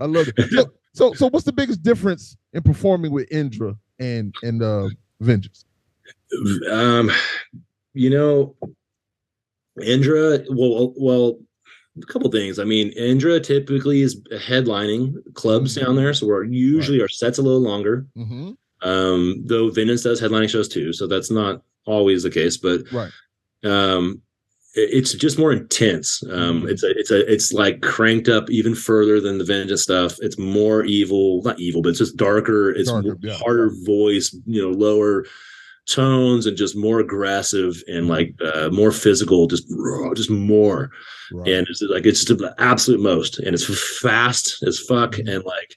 I love it. So what's the biggest difference in performing with Indra and Vengeance? Um, you know, Indra, well, a couple things. I mean, Indra typically is headlining clubs down there, so we're usually our set's a little longer. Though Vengeance does headlining shows too, so that's not always the case. But it's just more intense. It's like cranked up even further than the Vengeance stuff. It's more evil, not evil, but it's just darker. It's harder voice, lower tones, and just more aggressive and like more physical, just more. And it's just the absolute most, and it's fast as fuck, and like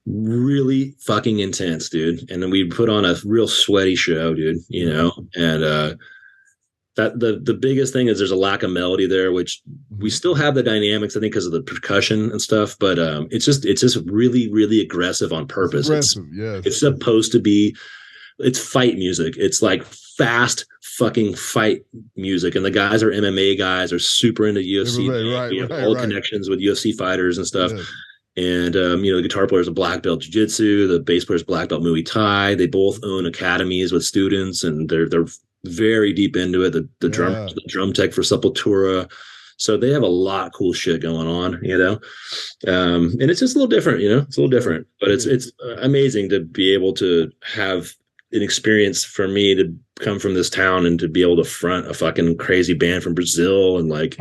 really fucking intense, dude. And then we put on a real sweaty show, dude, and that the biggest thing is there's a lack of melody there, which we still have the dynamics, I think, because of the percussion and stuff, but it's just really, really aggressive on purpose. It's supposed to be, it's fight music. It's like fast fucking fight music, and the guys are MMA guys, are super into UFC. We have all connections with UFC fighters and stuff. And the guitar player is a black belt jiu-jitsu, the bass player is black belt Muay Thai. They both own academies with students, and they're very deep into it. The drum tech for Sepultura. So they have a lot of cool shit going on, and it's just a little different, it's a little different, but it's amazing to be able to have an experience for me to come from this town and to be able to front a fucking crazy band from Brazil. And like,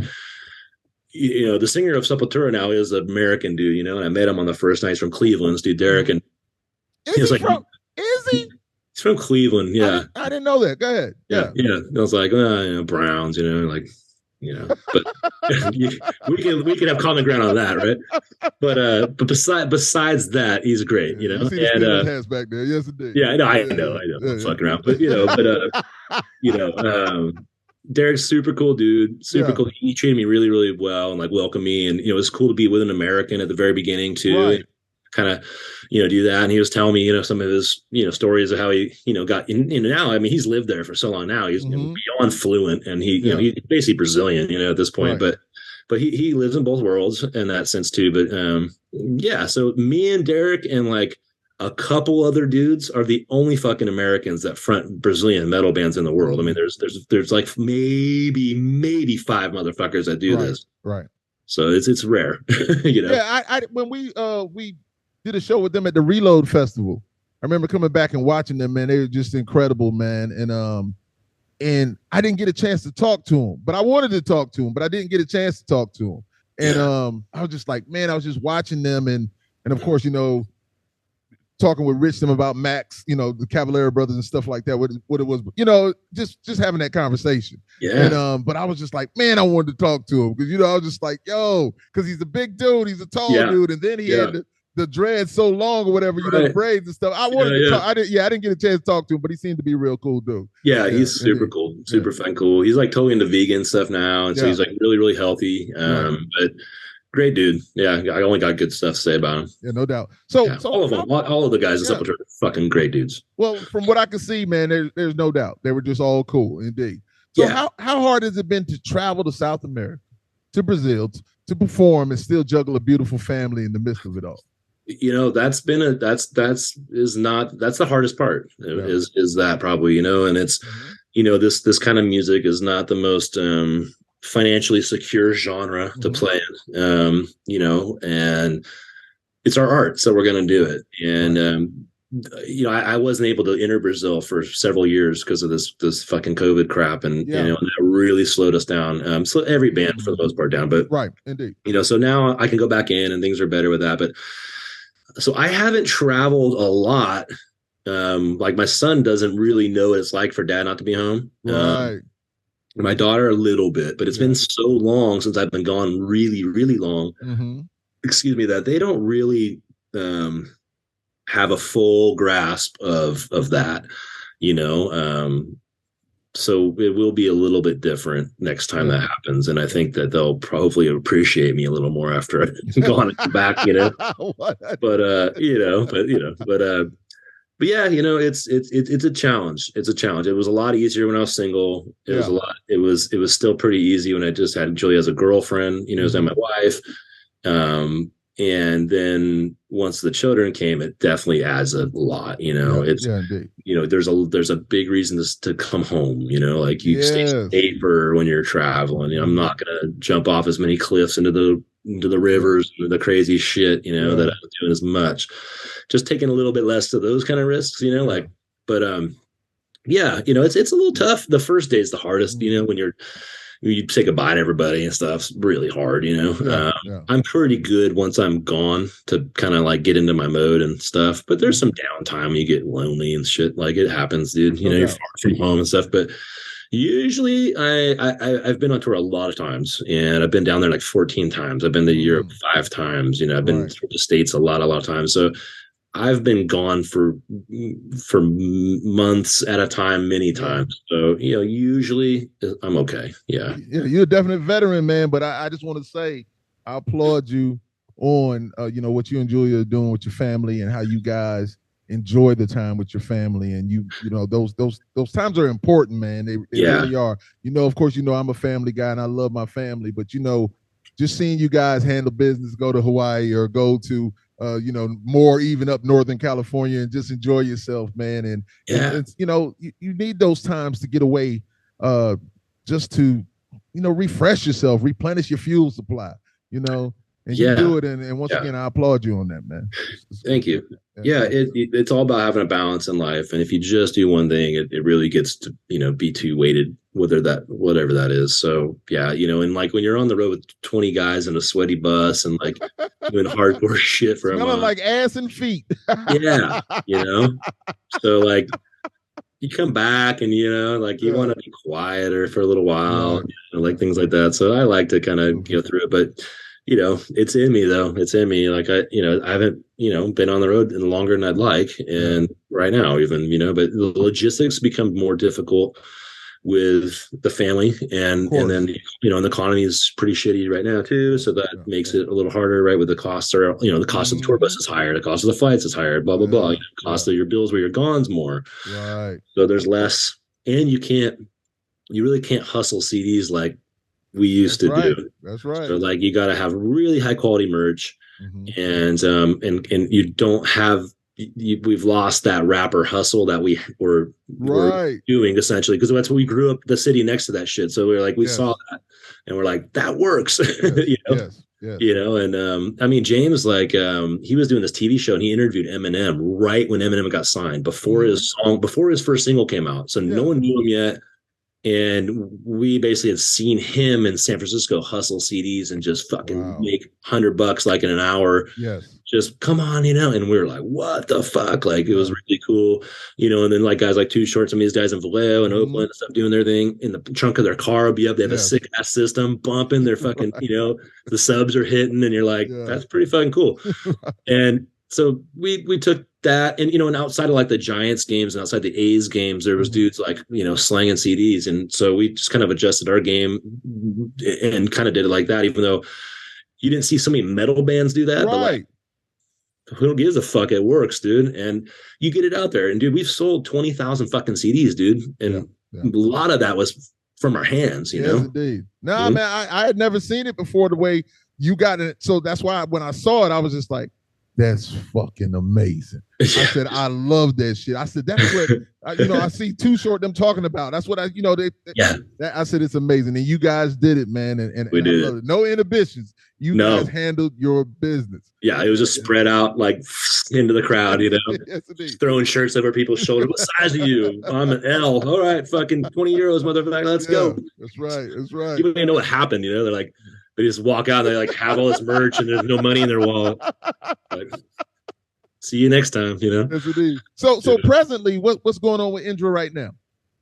the singer of Sepultura now is an American dude, and I met him on the first night. He's from Cleveland, dude, Derek. And is he? He's from Cleveland. Yeah. I didn't know that. Go ahead. Yeah. I was like, Browns, but we can have common ground on that, right? But besides that, he's great, You see the Steelers hats back there. Yes, indeed. Yeah, I know. I'm fucking around, but Derek's super cool dude, super cool. He treated me really, really well and like welcomed me, and it was cool to be with an American at the very beginning too. Kind of, do that. And he was telling me, some of his, stories of how he, got in. Now, I mean, he's lived there for so long now. He's beyond fluent, and he, he's basically Brazilian, at this point. But he lives in both worlds in that sense too. But so me and Derek and like a couple other dudes are the only fucking Americans that front Brazilian metal bands in the world. I mean, there's like maybe 5 motherfuckers that do this. Right. So it's rare, Yeah, I when we did a show with them at the Reload Festival, I remember coming back and watching them, man. They were just incredible, man. And I didn't get a chance to talk to them, but I wanted to talk to them, but I didn't get a chance to talk to them. And I was just like, man, I was just watching them, and of course, talking with Rich them about Max, the Cavalera brothers and stuff like that, what it was, just having that conversation. Yeah. And but I was just like, man, I wanted to talk to him because I was just like, yo, because he's a big dude, he's a tall dude, and then he had the dread so long or whatever, the braids and stuff. I wanted to talk. I didn't get a chance to talk to him, but he seemed to be a real cool dude. Yeah, he's super cool, super fun, cool. He's like totally into vegan stuff now, and so he's like really, really healthy. But great dude. Yeah, I only got good stuff to say about him. Yeah, no doubt. So all of them, all of the guys in Sepultura are fucking great dudes. Well, from what I can see, man, there's no doubt they were just all cool, indeed. So how hard has it been to travel to South America, to Brazil, to perform and still juggle a beautiful family in the midst of it all? That's the hardest part is that probably, and it's, this kind of music is not the most financially secure genre to play in, and it's our art, so we're going to do it. And, I wasn't able to enter Brazil for several years because of this fucking COVID crap. And, and that really slowed us down. So every band for the most part down, but indeed. So now I can go back in and things are better with that. But so I haven't traveled a lot. Like my son doesn't really know what it's like for dad not to be home. My daughter a little bit, but it's been so long since I've been gone, really, really long. Excuse me, that they don't really have a full grasp of that, so it will be a little bit different next time that happens. And I think that they'll probably appreciate me a little more after I've gone and come back, but yeah, it's a challenge. It's a challenge. It was a lot easier when I was single. It was still pretty easy when I just had Julie as a girlfriend, as my wife. And then once the children came, it definitely adds a lot, it's, indeed. There's a big reason to come home, like you stay Yes. safer when you're traveling. I'm not going to jump off as many cliffs into the rivers, the crazy shit, that I'm doing as much, just taking a little bit less of those kind of risks, but, yeah, it's a little tough. The first day is the hardest, when you say goodbye to everybody and stuff. It's really hard, I'm pretty good once I'm gone to kind of like get into my mode and stuff. But there's some downtime when you get lonely and shit. Like it happens, dude. You're far from home and stuff. But usually I've been on tour a lot of times, and I've been down there like 14 times. I've been to Europe 5 times. I've been to the States a lot of times. So I've been gone for months at a time, many times. So, usually I'm okay. Yeah. Yeah, you're a definite veteran, man. But I just want to say, I applaud you on, what you and Julia are doing with your family and how you guys enjoy the time with your family. And those times are important, man. They really are. Of course, I'm a family guy and I love my family, but just seeing you guys handle business, go to Hawaii or go to more even up Northern California and just enjoy yourself, man. And you need those times to get away, just to, refresh yourself, replenish your fuel supply, and you do it. And once again, I applaud you on that, man. Thank you. It's all about having a balance in life. And if you just do one thing, it really gets to, be too weighted, whatever that is. So and like when you're on the road with 20 guys in a sweaty bus and like doing hardcore shit for a month, like ass and feet. So like you come back and like you want to be quieter for a little while, like things like that. So I like to kind of go through it, but it's in me though. It's in me. Like I haven't, been on the road longer than I'd like. And right now even, but the logistics become more difficult with the family and then, and the economy is pretty shitty right now too. So that makes it a little harder, right? With the costs are, the cost of the tour bus is higher. The cost of the flights is higher, blah, blah, blah. The cost of your bills where you're gone's more. Right. So there's less, and you really can't hustle CDs like we used to do. That's right. So like you got to have really high quality merch, and you don't have. We've lost that rapper hustle that we were doing essentially, because that's what we grew up the city next to that shit. So we're like, we saw that and we're like, that works. And I mean, James, like he was doing this TV show and he interviewed Eminem right when Eminem got signed, before his first single came out. So no one knew him yet. And we basically had seen him in San Francisco hustle CDs and just fucking make $100 like in an hour. Just come on, and we were like, what the fuck? Like, it was really cool, and then like guys like Too Short, some of these guys in Vallejo and Oakland and stuff doing their thing in the trunk of their car would be up. They have a sick ass system bumping. They're fucking, the subs are hitting and you're like, that's pretty fucking cool. And so we took that and, and outside of like the Giants games and outside the A's games, there was dudes like, slanging CDs. And so we just kind of adjusted our game and kind of did it like that, even though you didn't see so many metal bands do that. But like, who gives a fuck? It works, dude. And you get it out there. And dude, we've sold 20,000 fucking CDs, dude. And a lot of that was from our hands, Yes, indeed. No, man, I had never seen it before the way you got it. So that's why when I saw it, I was just like, that's fucking amazing. I said, I love that shit. I said, that's what, I see Too Short them talking about. That's what I said, it's amazing. And you guys did it, man. And we did. I love it. No inhibitions. You guys handled your business. Yeah, it was just spread out like into the crowd, Yes, just throwing shirts over people's shoulders. What size are you? I'm an L. All right, fucking 20 euros, motherfucker. Let's go. That's right. That's right. People don't even know what happened. They're like, they just walk out and they like have all this merch and there's no money in their wallet. Like, see you next time, Yes, indeed. So presently, what's going on with Endrah right now?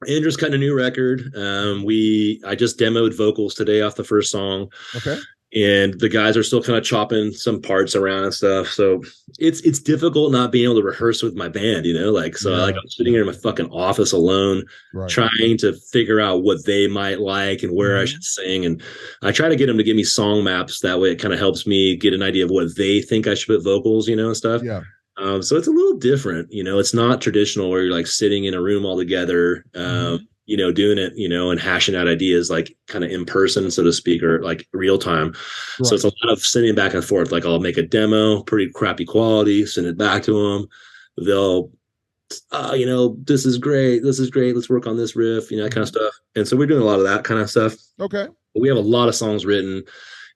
Endrah's cutting a new record. I just demoed vocals today off the first song. Okay. And the guys are still kind of chopping some parts around and stuff. So it's difficult not being able to rehearse with my band, I'm sitting here in my fucking office alone, trying to figure out what they might like and where I should sing. And I try to get them to give me song maps. That way it kind of helps me get an idea of what they think I should put vocals, and stuff. Yeah. So it's a little different, it's not traditional where you're like sitting in a room all together. doing it, and hashing out ideas like kind of in person, so to speak, or like real time. Right. So it's a lot of sending back and forth. Like I'll make a demo, pretty crappy quality, send it back to them. They'll, this is great. This is great. Let's work on this riff, that kind of stuff. And so we're doing a lot of that kind of stuff. Okay. We have a lot of songs written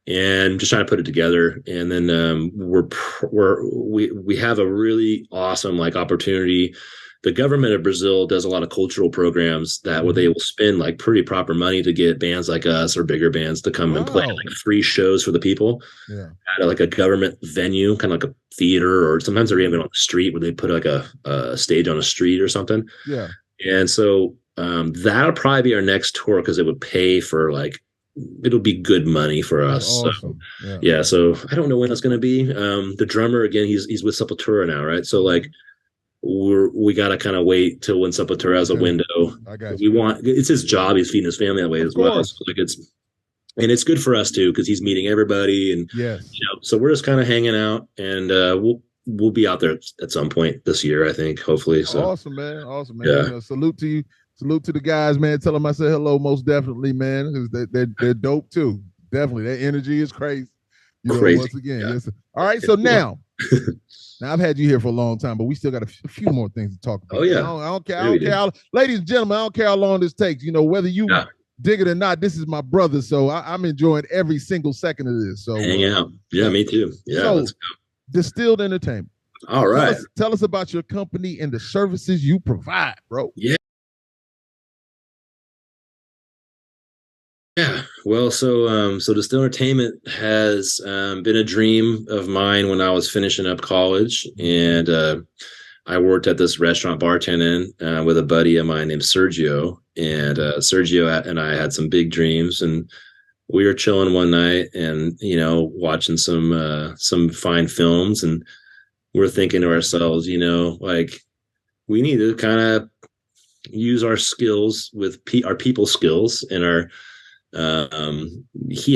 and just trying to put it together. And then we have a really awesome like opportunity. The government of Brazil does a lot of cultural programs that where they will spend like pretty proper money to get bands like us or bigger bands to come and play like free shows for the people at like a government venue, kind of like a theater, or sometimes they're even on the street where they put like a stage on a street or something. Yeah. And so that'll probably be our next tour because it would pay for like, it'll be good money for us. Awesome. So, so I don't know when it's going to be. The drummer, again, he's with Sepultura now, right? So like, we got to kind of wait till when Sepultura has a window. I got you. It's his job. He's feeding his family that way as well. So like it's good for us too, because he's meeting everybody, and so we're just kind of hanging out, and we'll be out there at some point this year, I think, hopefully. So awesome, man. Yeah. Salute to you. Salute to the guys, man. Tell them I said hello, most definitely, man, because they're dope too. Definitely, that energy is crazy. Crazy. Once again, yes. All right, so now. Now I've had you here for a long time, but we still got a few more things to talk about. Oh yeah, I don't care. Ladies and gentlemen, I don't care how long this takes. Whether you dig it or not, this is my brother, so I'm enjoying every single second of this. So hang out. Yeah, me too. Yeah, so, let's go. Distilled Entertainment. All right. Tell us about your company and the services you provide, bro. Yeah. Yeah, well, so Distilled Entertainment has been a dream of mine when I was finishing up college, and I worked at this restaurant bartending with a buddy of mine named Sergio, and Sergio and I had some big dreams, and we were chilling one night and watching some fine films, and we're thinking to ourselves, like we need to kind of use our skills with our people skills and our he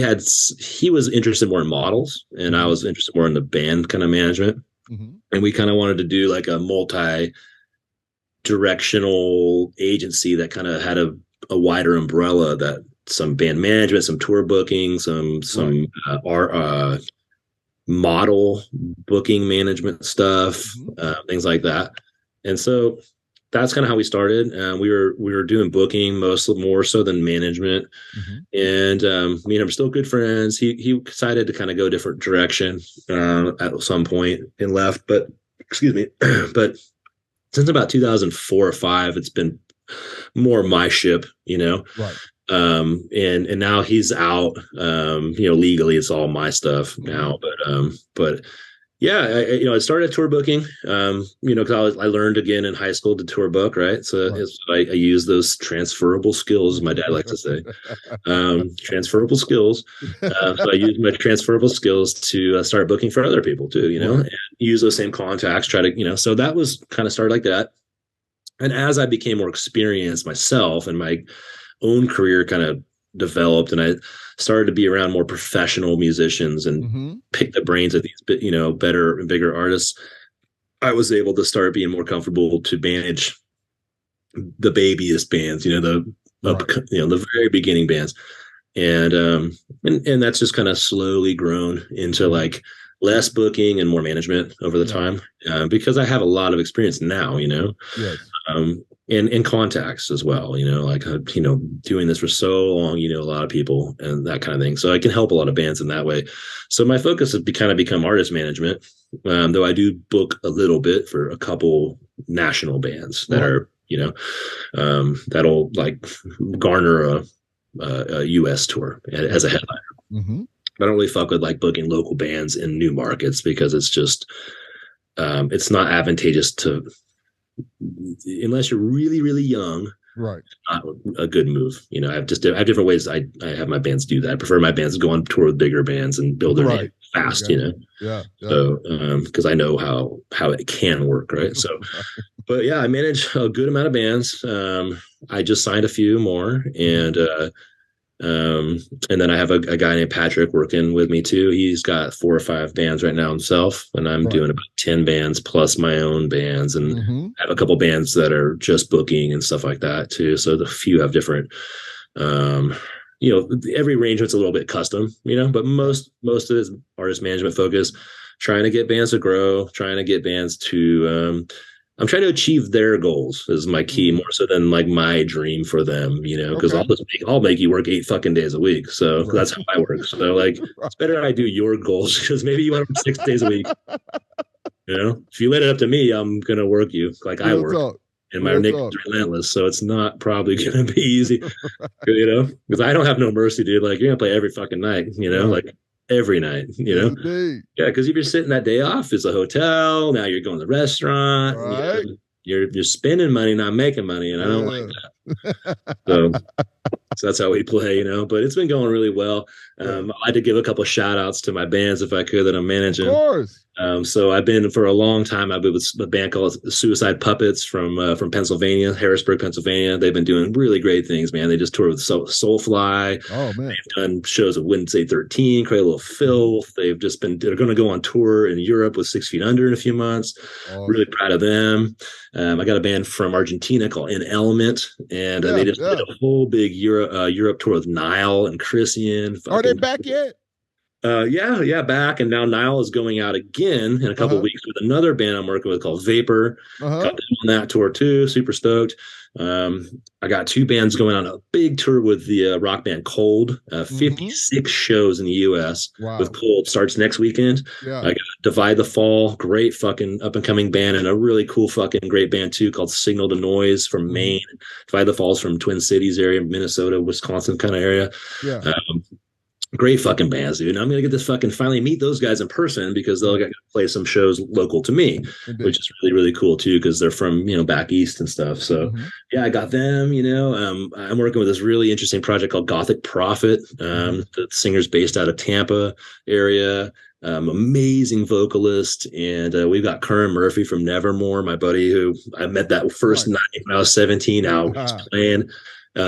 was interested more in models, and I was interested more in the band kind of management. And we kind of wanted to do like a multi-directional agency that kind of had a wider umbrella, that some band management, some tour booking, some model booking management stuff, things like that. And so that's kind of how we started. We were doing booking more so than management. And me and him are still good friends. He decided to kind of go a different direction at some point and left. But excuse me. But since about 2004 or 5, it's been more my ship, Right. And now he's out. Legally it's all my stuff now. But yeah, I started tour booking, because I learned again in high school to tour book, right? So I use those transferable skills, my dad likes to say, transferable skills. So I use my transferable skills to start booking for other people too, and use those same contacts, try to, so that was kind of started like that. And as I became more experienced myself and my own career kind of developed, and I started to be around more professional musicians and pick the brains of these better and bigger artists, I was able to start being more comfortable to manage the babyest bands, the very beginning bands, and that's just kind of slowly grown into like less booking and more management over the time, because I have a lot of experience now, and contacts as well, doing this for so long, a lot of people and that kind of thing. So I can help a lot of bands in that way. So my focus has become artist management, though I do book a little bit for a couple national bands that are, that'll like garner a US tour as a headliner. I don't really fuck with like booking local bands in new markets, because it's just, it's not advantageous to, unless you're really, really young, right? Not a good move. I have different ways I have my bands do that. I prefer my bands to go on tour with bigger bands and build their name fast, So, because I know how it can work, right? So, but yeah, I manage a good amount of bands. I just signed a few more, and And then I have a guy named Patrick working with me too. He's got 4 or 5 bands right now himself, and I'm Right. doing about 10 bands plus my own bands, and Mm-hmm. I have a couple bands that are just booking and stuff like that too. So the few have different, um, every arrangement's a little bit custom, but Yeah. most of it is artist management focus, trying to get bands to grow, trying to get bands to I'm trying to achieve their goals is my key Mm-hmm. more so than like my dream for them, because Okay. I'll make you work 8 fucking days a week. So Right. that's how I work. So like it's better I do your goals because maybe you want to work 6 days a week. If you let it up to me, I'm gonna work you like I Real work. talk. And my Real nick talk. is relentless, so it's not probably gonna be easy, because I don't have no mercy, dude. Like you're gonna play every fucking night, Right. like every night, Yes, indeed. yeah, because if you're sitting that day off, it's a hotel. Now you're going to the restaurant. Right. You're spending money, not making money, and I don't like Yeah. that. So so that's how we play, But it's been going really well. Yeah. I had to give a couple of shout outs to my bands if I could that I'm Of managing. course. So I've been for a long time. I've been with a band called Suicide Puppets from Pennsylvania, Harrisburg, Pennsylvania. They've been doing really great things, man. They just toured with Soulfly. Oh man. They've done shows with Wednesday 13, Cradle of Filth. They're going to go on tour in Europe with 6 Feet Under in a few months. Really Awesome. proud of them. I got a band from Argentina called In Element, and Yeah. they just did Yeah. a whole big Europe tour with Nile and Christian. Are they Fucking back yet? yeah, back. And now Nile is going out again in a couple of Uh-huh. weeks with another band I'm working with called Vapor. Uh-huh. Got them on that tour too. Super stoked. I got 2 bands going on a big tour with the rock band Cold. Mm-hmm. 56 shows in the U.S. with Wow. Cold. Starts next weekend. Yeah. I got Divide the Fall, great fucking up and coming band, and a really cool fucking great band too called Signal to Noise from Mm-hmm. Maine. Divide the Falls from Twin Cities area, Minnesota, Wisconsin kind of area. Yeah. Great fucking bands, dude. And I'm gonna get this fucking finally meet those guys in person because they'll get to play some shows local to me, Indeed. which is really really cool too because they're from back east and stuff. So Mm-hmm. yeah, I got them. I'm working with this really interesting project called Gothic Prophet. Mm-hmm. The singer's based out of Tampa area. Amazing vocalist, and we've got Curran Murphy from Nevermore, my buddy who I met that first Right. night when I was 17. Now he's playing.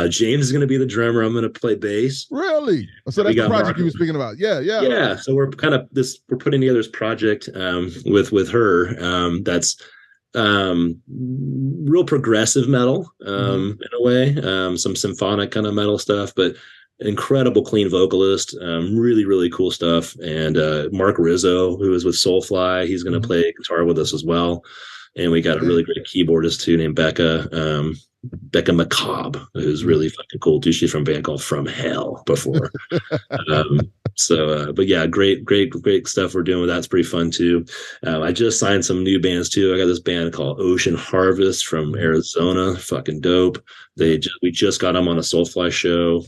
James is going to be the drummer. I'm going to play bass. Really? So We that's the got project Mark. you were speaking about. Yeah, yeah. Yeah. So we're putting together this project with her that's real progressive metal in a way, some symphonic kind of metal stuff, but incredible clean vocalist, really really cool stuff. And Mark Rizzo, who is with Soulfly, he's going to Mm-hmm. play guitar with us as well. And we got a really great keyboardist too named Becca McCobb, who's really fucking cool too. She's from a band called From Hell before. But yeah, great stuff we're doing with that. It's pretty fun too. I just signed some new bands too. I got this band called Ocean Harvest from Arizona. Fucking dope. We just got them on a Soulfly show.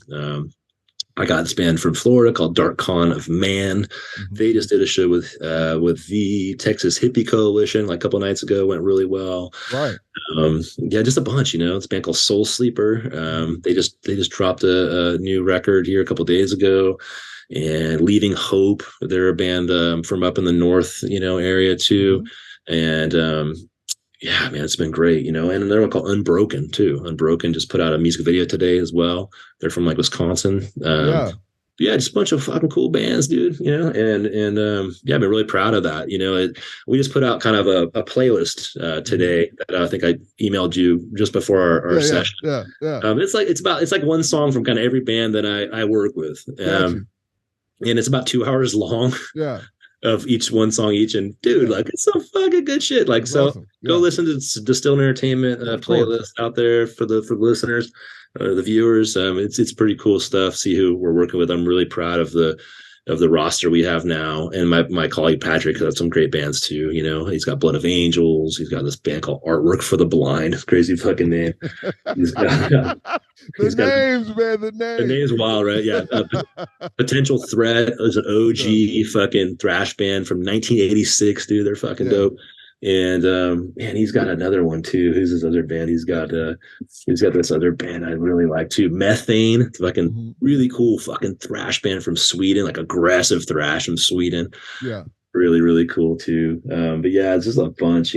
I got this band from Florida called Dark Con of Man. Mm-hmm. They just did a show with the Texas Hippie Coalition like a couple nights ago. Went really well. Right. Yeah, just a bunch. It's a band called Soul Sleeper. They just dropped a new record here a couple days ago. And Leaving Hope, they're a band from up in the north, area too. Mm-hmm. And yeah, man, it's been great, And another one called Unbroken too. Unbroken just put out a music video today as well. They're from like Wisconsin. Yeah, just a bunch of fucking cool bands, dude. And yeah, I've been really proud of that. We just put out kind of a playlist today that I think I emailed you just before our session. Yeah. It's like one song from kind of every band that I work with. And it's about 2 hours long. Yeah. Of each one song each, and dude, like it's some fucking good shit. Like, so awesome. Go listen to the Distilled Entertainment playlist out there for the listeners, the viewers. It's pretty cool stuff. See who we're working with. I'm really proud of the roster we have now, and my colleague Patrick has some great bands too. He's got Blood of Angels. He's got this band called Artwork for the Blind. Crazy fucking name. He's got the name's wild, right? Yeah. Potential Threat is an OG fucking thrash band from 1986, dude. They're fucking dope. And man, he's got another one too. Who's his other band? He's got this other band I really like too. Methane. It's fucking really cool fucking thrash band from Sweden, like aggressive thrash from Sweden. Yeah. Really, really cool too. But yeah, it's just a bunch,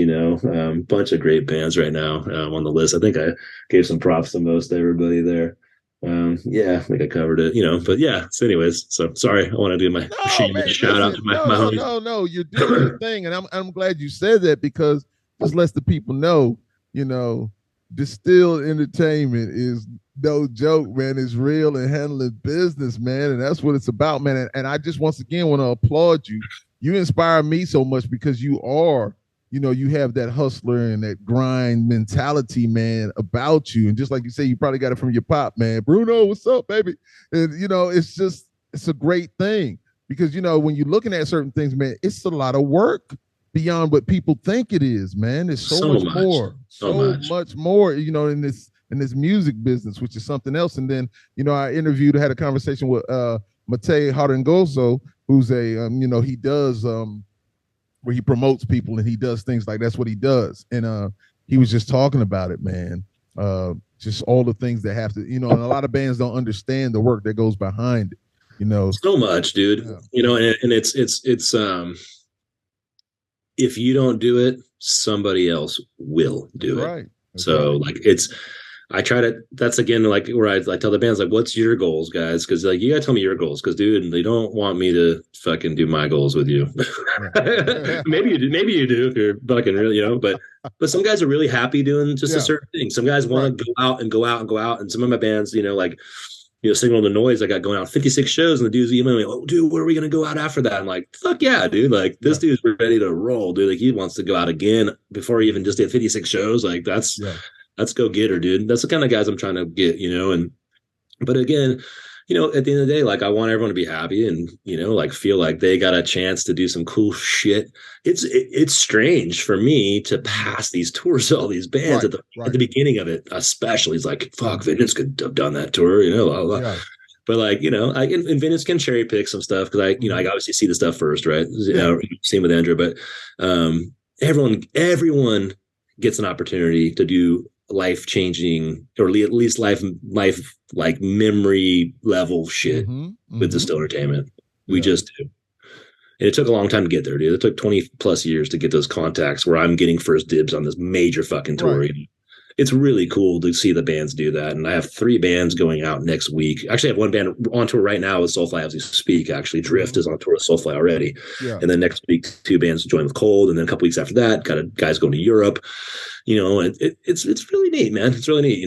bunch of great bands right now on the list. I think I gave some props to most everybody there. Yeah, I think I covered it, but yeah. So anyways, so sorry. I want to do my No, shameless man, shout out listen, to my, no, my no, homies. no, no. You're doing your thing, and I'm glad you said that because just lets the people know, you know, distilled entertainment is no joke, man. It's real and handling business, man, and that's what it's about, man. And I just once again want to applaud you. You inspire me so much because you are, you have that hustler and that grind mentality, man, about you. And just like you say, you probably got it from your pop, man. Bruno, what's up, baby? And it's a great thing because when you're looking at certain things, man, it's a lot of work beyond what people think it is, man. There's so So much much, more, so so much. much more, in this music business, which is something else. And then, I had a conversation with Matei Harangoso, who's he does where he promotes people and he does things like that's what he does. And he was just talking about it, man. Just all the things that have to, and a lot of bands don't understand the work that goes behind it. So much, dude. Yeah. And it's if you don't do it, somebody else will That's do it. right. That's So right. like I try to, that's again, like where I tell the bands, like, what's your goals, guys? Cause like, you gotta tell me your goals. Cause dude, they don't want me to fucking do my goals with you. Yeah. Maybe you do if you're fucking real, but some guys are really happy doing just a Yeah. certain thing. Some guys Right. want to go out and go out and go out. And some of my bands, like, Signal the Noise, I got going out 56 shows, and the dude's emailing me, oh, dude, where are we going to go out after that? I'm like, fuck yeah, dude. Like, this Yeah. dude's ready to roll, dude. Like, he wants to go out again before he even just did 56 shows. Like, Yeah. that's go getter, dude. That's the kind of guys I'm trying to get, but again, at the end of the day, like I want everyone to be happy and, like feel like they got a chance to do some cool shit. It's strange for me to pass these tours to all these bands Right. at the Right. beginning of it, especially. It's like, fuck, Vengeance could have done that tour, blah, blah. Yeah. But like, and Vengeance can cherry pick some stuff because I obviously see the stuff first, right? Yeah. Same with Andra, but everyone gets an opportunity to do life changing or at least life like memory level shit with Distill Entertainment. We just do. And it took a long time to get there, dude. It took 20 plus years to get those contacts where I'm getting first dibs on this major fucking tour. Right. It's really cool to see the bands do that. And I have 3 bands going out next week. Actually, I have 1 band on tour right now with Soulfly as we speak. Actually, Drift is on tour with Soulfly already. Yeah. And then next week, 2 bands join with Cold. And then a couple weeks after that, got guys going to Europe. And it's really neat, man. It's really neat.